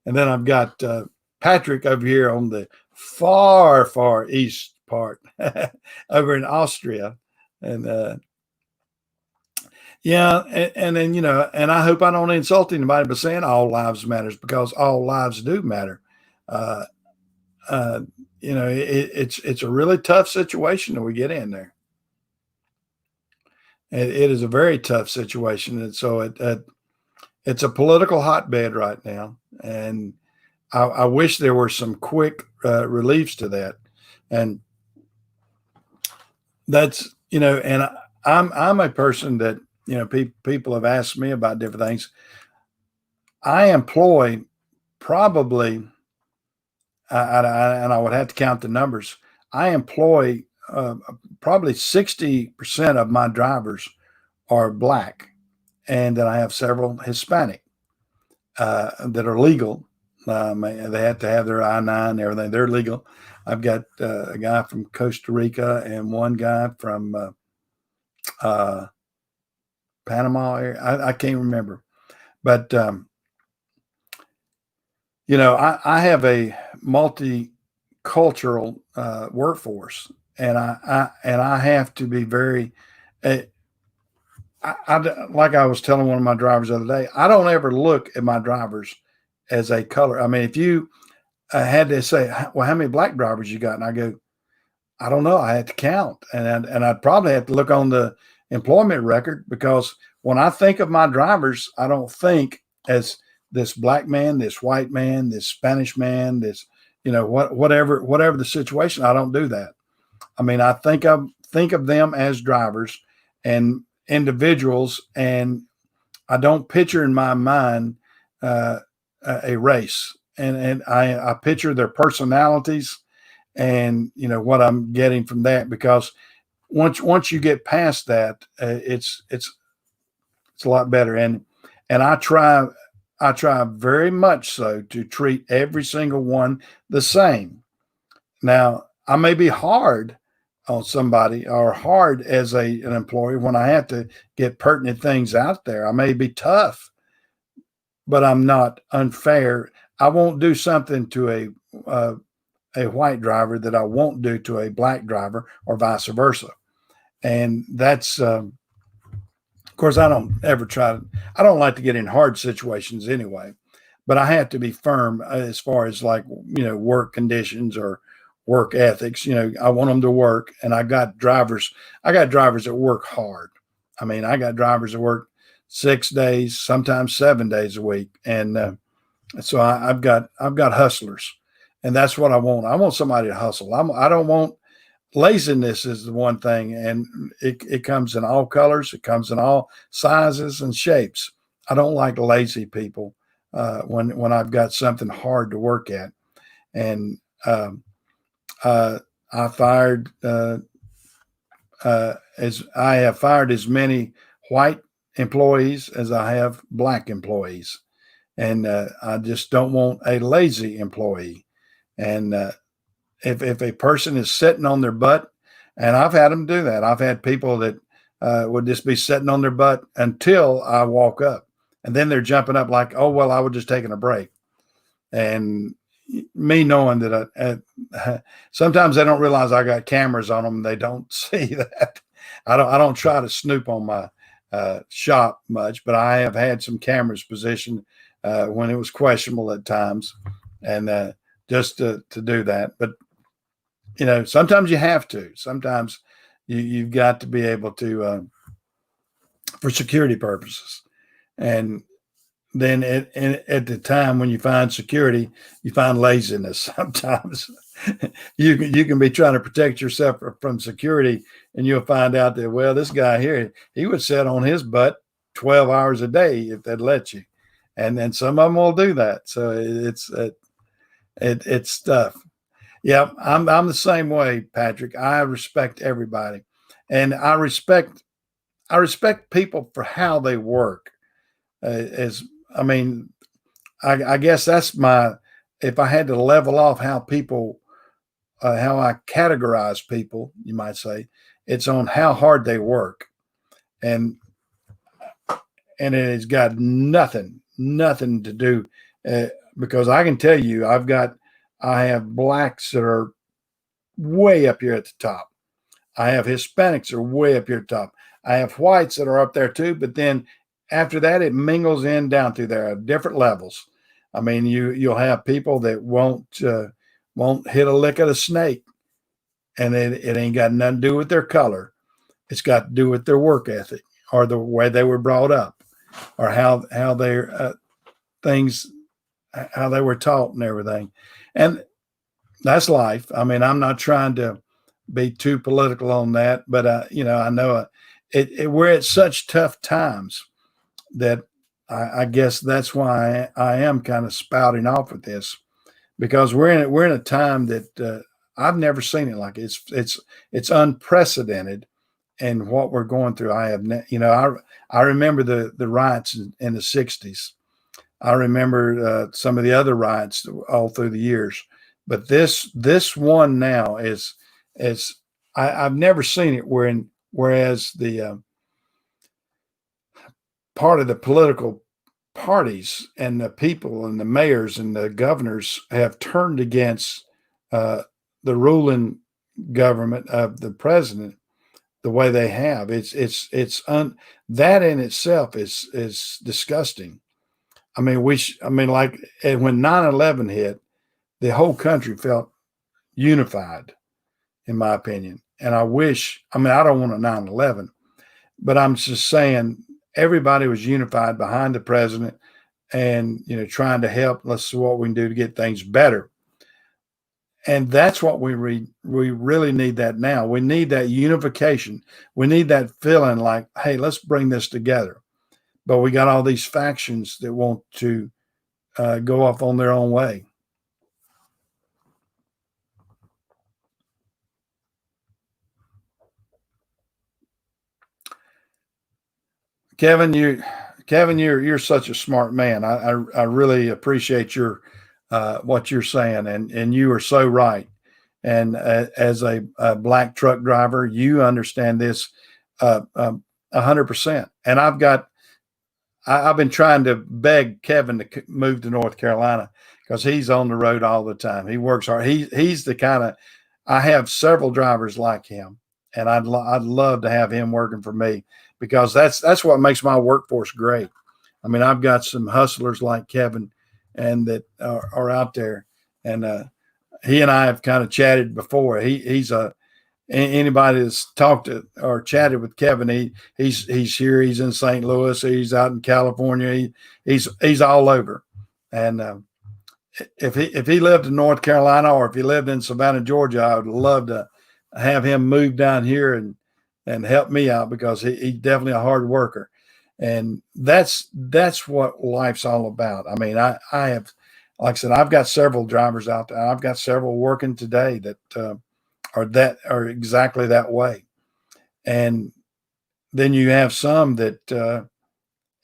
And then I've got Patrick over here on the far, far east part, over in Austria, and yeah, and then and I hope I don't insult anybody by saying all lives matters, because all lives do matter. Uh, it's a really tough situation that we get in there. It is a very tough situation, and so it's a political hotbed right now, and I wish there were some quick reliefs to that, and that's and I'm a person that people have asked me about different things. I employ probably, and I would have to count the numbers. I employ probably 60% of my drivers are black, and then I have several Hispanic that are legal. They have to have their I-9 and everything. They're legal. I've got a guy from Costa Rica and one guy from Panama area. I can't remember, but I have a multicultural workforce, and I have to be very. Like I was telling one of my drivers the other day, I don't ever look at my drivers as a color. I mean, if you had to say, well, how many black drivers you got? And I go, I don't know. I had to count. And I'd probably have to look on the employment record, because when I think of my drivers, I don't think as this black man, this white man, this Spanish man, this, whatever the situation. I don't do that. I mean, I think of them as drivers and individuals, and I don't picture in my mind a race, and I picture their personalities, and what I'm getting from that, because once you get past that, it's a lot better, and I try very much so to treat every single one the same. Now, I may be hard on somebody, or hard as an employee when I have to get pertinent things out there. I may be tough, but I'm not unfair. I won't do something to a white driver that I won't do to a black driver, or vice versa. And that's, of course, I don't ever I don't like to get in hard situations anyway, but I have to be firm as far as, like, work conditions or work ethics. I want them to work, and I got drivers that work hard. I mean, I got drivers that work 6 days, sometimes 7 days a week. And so I've got hustlers, and that's what I want. I want somebody to hustle. I don't want laziness. Is the one thing, and it comes in all colors. It comes in all sizes and shapes. I don't like lazy people. when I've got something hard to work at. And I fired as I have fired as many white employees as I have black employees, and I just don't want a lazy employee. And if a person is sitting on their butt, and I've had them do that. I've had people that would just be sitting on their butt until I walk up, and then they're jumping up like, "Oh well, I was just taking a break." And me knowing that sometimes they don't realize I got cameras on them. They don't see that. I don't try to snoop on my shop much, but I have had some cameras positioned when it was questionable at times, and just to do that. But sometimes you have to. Sometimes you've got to be able to for security purposes. And then at the time when you find security, you find laziness. Sometimes you can be trying to protect yourself from security, and you'll find out that, well, this guy here, he would sit on his butt 12 hours a day if they'd let you. And then some of them will do that. So it's tough. Yeah, I'm the same way, Patrick. I respect everybody, and I respect people for how they work. I guess that's if I had to level off how people, how I categorize people, you might say, it's on how hard they work. And it has got nothing to do, because I can tell you, I have blacks that are way up here at the top. I have Hispanics that are way up here at the top. I have whites that are up there too, but then after that, it mingles in down through there at different levels. I mean, you'll have people that won't hit a lick of the snake, and it ain't got nothing to do with their color. It's got to do with their work ethic or the way they were brought up, or how their things, how they were taught and everything. And that's life. I mean, I'm not trying to be too political on that, but I know we're at such tough times that I guess that's why I am kind of spouting off with this, because we're in a time that I've never seen it like. It's unprecedented, and what we're going through. I remember the riots in the '60s. I remember some of the other riots all through the years, but this one now is I've never seen it whereas the part of the political parties and the people and the mayors and the governors have turned against the ruling government of the president the way they have. That in itself is disgusting. I mean, like when 9/11 hit, the whole country felt unified, in my opinion. And I don't want a 9/11, but I'm just saying everybody was unified behind the president and, trying to help. Let's see what we can do to get things better. And that's what we really need that now. We need that unification. We need that feeling like, hey, let's bring this together. But we got all these factions that want to go off on their own way. Kevin, you're such a smart man. I really appreciate your what you're saying, and you are so right. And as a black truck driver, you understand this 100%. And I've been trying to beg Kevin to move to North Carolina because he's on the road all the time. He works hard. He's the kind of, I have several drivers like him, and I'd love to have him working for me, because that's what makes my workforce great. I mean, I've got some hustlers like Kevin, and that are out there, and he and I have kind of chatted before. Anybody that's talked to or chatted with Kevin, he's here, he's in St. Louis, he's out in California, he's all over. And if he lived in North Carolina, or if he lived in Savannah, Georgia, I would love to have him move down here and help me out, because he's definitely a hard worker. And that's what life's all about. I mean, I have, like I said, I've got several drivers out there. I've got several working today that are exactly that way. And then you have some that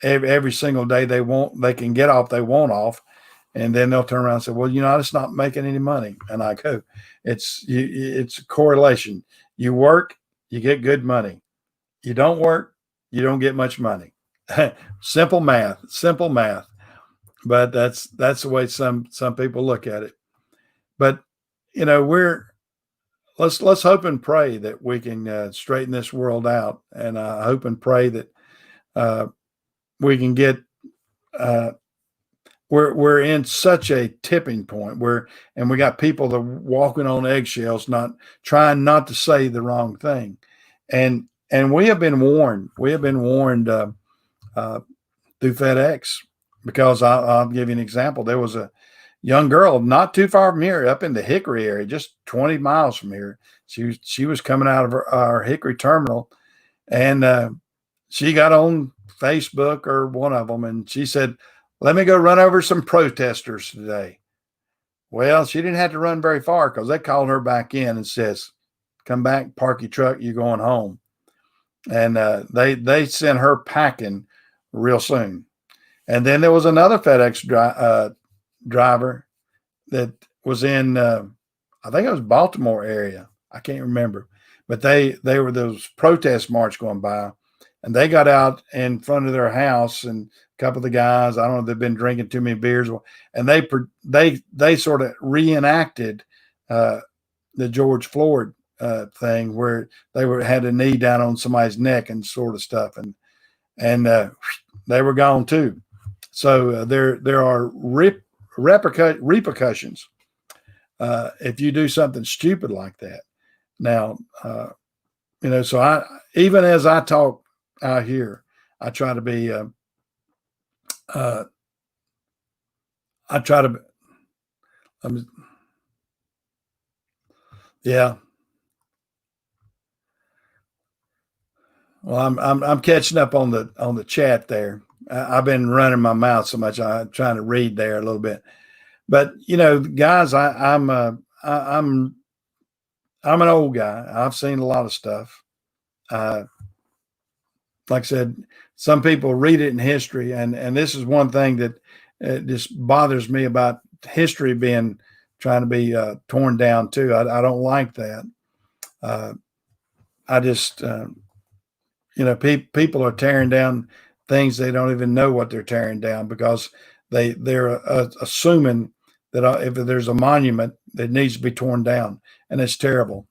every single day they can get off, they want off, and then they'll turn around and say, "Well, I'm just not making any money." And I go, it's a correlation. You work, you get good money. You don't work, you don't get much money. Simple math, simple math. But that's the way some people look at it. But we're let's hope and pray that we can straighten this world out, and hope and pray that uh, we can get. Uh, we're in such a tipping point and we got people that are walking on eggshells, not trying not to say the wrong thing, and we have been warned. We have been warned uh, through FedEx, because I'll give you an example. There was a young girl not too far from here, up in the Hickory area, just 20 miles from here. She was coming out of our Hickory terminal, and she got on Facebook or one of them, and she said, "Let me go run over some protesters today." Well, she didn't have to run very far, because they called her back in and says, "Come back, park your truck, you're going home." And they sent her packing real soon. And then there was another FedEx driver that was in, I think it was Baltimore area. I can't remember, but they were those protest march going by, and they got out in front of their house, and a couple of the guys, I don't know, they've been drinking too many beers, and they sort of reenacted the George Floyd thing, where they had a knee down on somebody's neck and sort of stuff, and they were gone too. So there are repercussions if you do something stupid like that. Now, so even as I talk out here, I try to be, I try to, yeah. Well, I'm catching up on the chat there. I've been running my mouth so much. I'm trying to read there a little bit, but guys, I'm an old guy. I've seen a lot of stuff. Like I said, some people read it in history, and this is one thing that just bothers me about history trying to be torn down too. I don't like that. I just people are tearing down things they don't even know what they're tearing down, because they're assuming that if there's a monument that needs to be torn down, and it's terrible.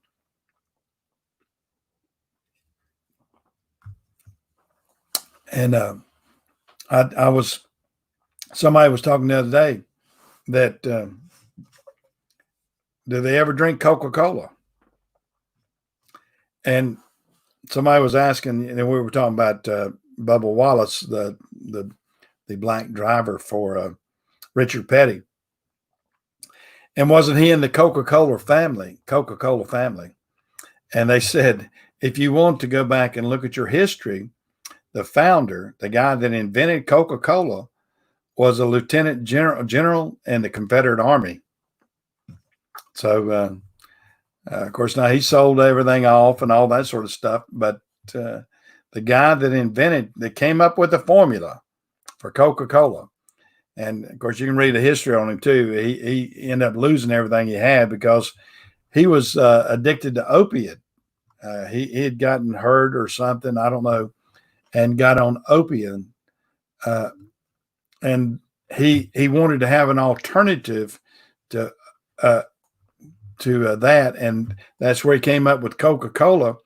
And somebody was talking the other day that do they ever drink Coca-Cola? And somebody was asking, and we were talking about Bubba Wallace, the black driver for Richard Petty, and wasn't he in the Coca-Cola family? And they said, if you want to go back and look at your history, the founder, the guy that invented Coca-Cola, was a lieutenant general in the Confederate Army. So, of course, now he sold everything off and all that sort of stuff. But the guy that came up with the formula for Coca-Cola, and of course, you can read the history on him too. He ended up losing everything he had because he was addicted to opiate. He had gotten hurt or something, I don't know, and got on opiate. And he wanted to have an alternative to that, and that's where he came up with Coca-Cola.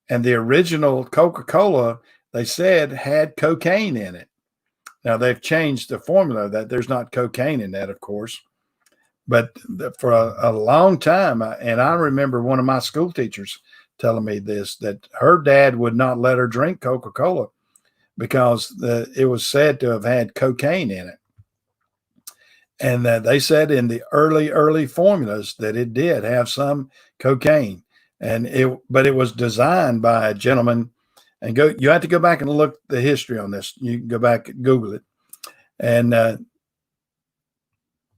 And the original Coca-Cola, they said, had cocaine in it. Now they've changed the formula that there's not cocaine in that, of course, but for a long time, and I remember one of my school teachers telling me this, that her dad would not let her drink Coca-Cola because it was said to have had cocaine in it. And they said in the early formulas that it did have some cocaine, but it was designed by a gentleman and go. You have to go back and look the history on this. You can go back and Google it, and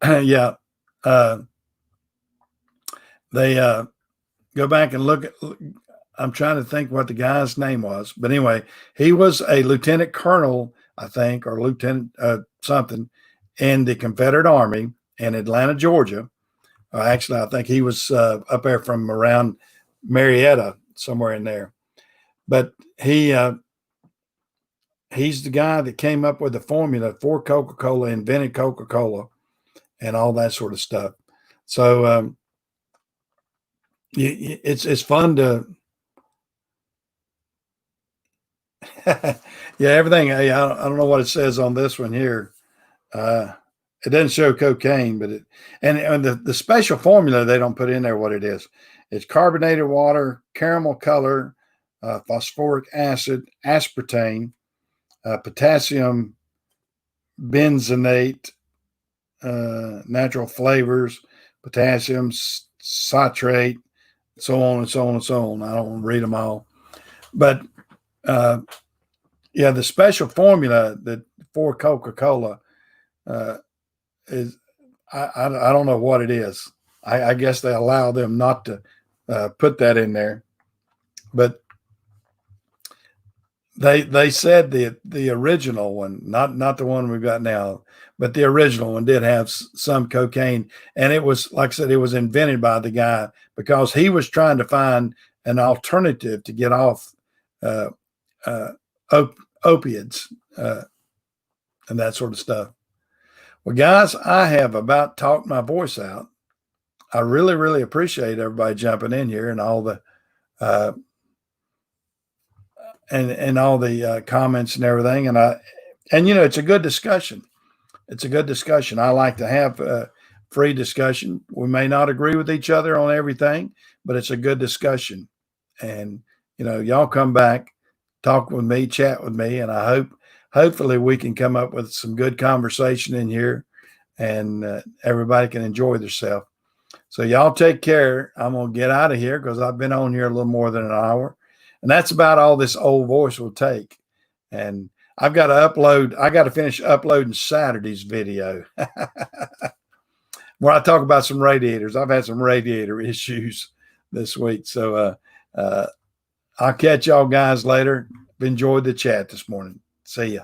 yeah, they go back and look at. I'm trying to think what the guy's name was, but anyway, he was a lieutenant colonel, I think, or lieutenant something in the Confederate Army in Atlanta, Georgia. Actually, I think he was up there from around Marietta, somewhere in there. But he's the guy that came up with the formula for Coca-Cola, invented Coca-Cola, and all that sort of stuff. So it's fun to. Yeah, everything. I don't know what it says on this one here. It doesn't show cocaine, but and the special formula they don't put in there what it is. It's carbonated water, caramel color, phosphoric acid, aspartame, potassium benzoate, natural flavors, potassium citrate, so on and so on and so on. I don't want to read them all, but yeah, the special formula that for Coca-Cola is I don't know what it is. I guess they allow them not to put that in there, but they said the original one, not the one we've got now, but the original one did have some cocaine, and it was, like I said, it was invented by the guy because he was trying to find an alternative to get off opiates and that sort of stuff. Well, guys, I have about talked my voice out. I really, really appreciate everybody jumping in here and all the and all the comments and everything. And you know, it's a good discussion. It's a good discussion. I like to have free discussion. We may not agree with each other on everything, but it's a good discussion. And you know, y'all come back, talk with me, chat with me, and hopefully we can come up with some good conversation in here, and everybody can enjoy themselves. So y'all take care. I'm going to get out of here because I've been on here a little more than an hour, and that's about all this old voice will take. And I've got to upload. I got to finish uploading Saturday's video where I talk about some radiators. I've had some radiator issues this week. So I'll catch y'all guys later. Enjoyed the chat this morning. See ya.